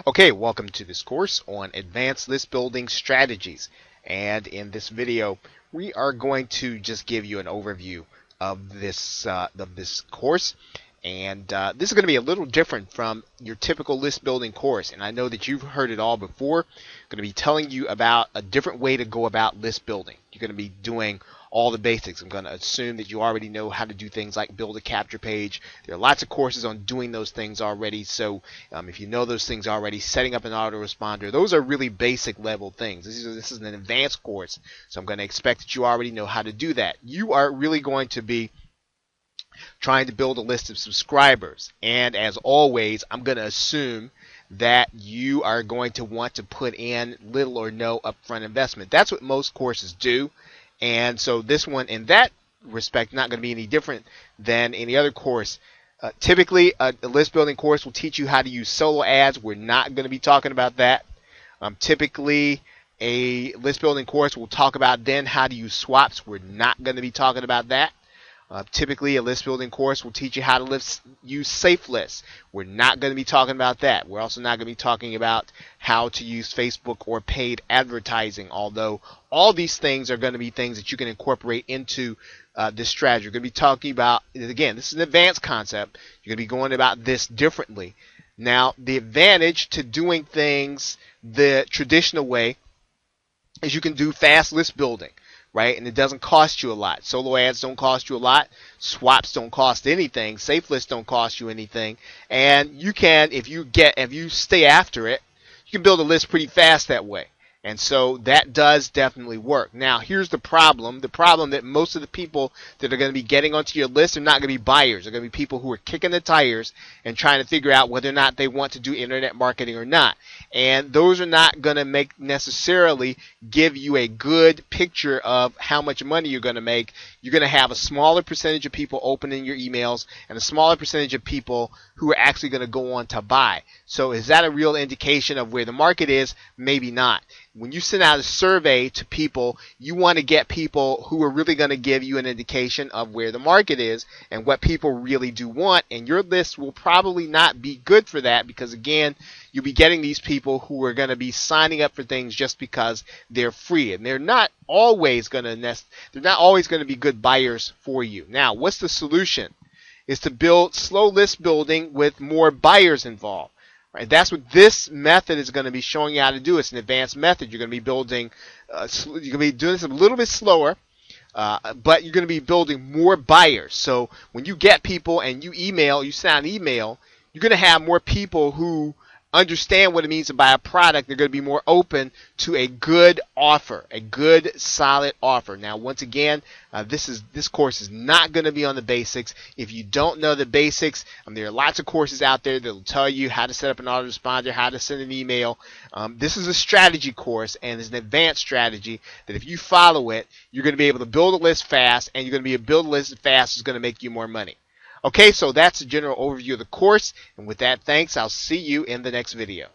Okay, welcome to this course on advanced list building strategies. And in this video, we are going to just give you an overview of this course. And this is going to be a little different from your typical list building course. And I know that you've heard it all before. I'm going to be telling you about a different way to go about list building. You're going to be doing all the basics. I'm going to assume that you already know how to do things like build a capture page. There are lots of courses on doing those things already. So if you know those things already, setting up an autoresponder, those are really basic level things. This is an advanced course. So I'm going to expect that you already know how to do that. You are really going to be trying to build a list of subscribers. And as always, I'm going to assume that you are going to want to put in little or no upfront investment. That's what most courses do. And so this one, in that respect, not going to be any different than any other course. Typically, a list building course will teach you how to use solo ads. We're not going to be talking about that. Typically, a list building course will talk about then how to use swaps. We're not going to be talking about that. Typically, a list building course will teach you how to use safe lists. We're not going to be talking about that. We're also not going to be talking about how to use Facebook or paid advertising, although all these things are going to be things that you can incorporate into this strategy. We're going to be talking about, again, this is an advanced concept. You're going to be going about this differently. Now, the advantage to doing things the traditional way is you can do fast list building. Right? And it doesn't cost you a lot. Solo ads don't cost you a lot. Swaps don't cost anything. Safe lists don't cost you anything. And you can, if you stay after it, you can build a list pretty fast that way. And so that does definitely work. Now, here's the problem. The problem that most of the people that are going to be getting onto your list are not going to be buyers. They're going to be people who are kicking the tires and trying to figure out whether or not they want to do internet marketing or not. And those are not going to necessarily give you a good picture of how much money you're going to make. You're going to have a smaller percentage of people opening your emails and a smaller percentage of people who are actually going to go on to buy. So is that a real indication of where the market is? Maybe not. When you send out a survey to people, you want to get people who are really going to give you an indication of where the market is and what people really do want. And your list will probably not be good for that because, again, you'll be getting these people who are going to be signing up for things just because they're free. And they're not always going to be good buyers for you. Now, what's the solution? Is to build slow list building with more buyers involved. Right, that's what this method is going to be showing you how to do. It's an advanced method. You're going to be building, you're going to be doing this a little bit slower, but you're going to be building more buyers. So when you get people and you send out an email, you're going to have more people who understand what it means to buy a product. They're going to be more open to a good offer, a good solid offer. Now, once again, this course is not going to be on the basics. If you don't know the basics, there are lots of courses out there that will tell you how to set up an autoresponder, how to send an email. This is a strategy course, and it's an advanced strategy that if you follow it, you're going to be able to build a list fast, and you're going to be able to build a list fast is going to make you more money. Okay, so that's a general overview of the course. And with that, thanks. I'll see you in the next video.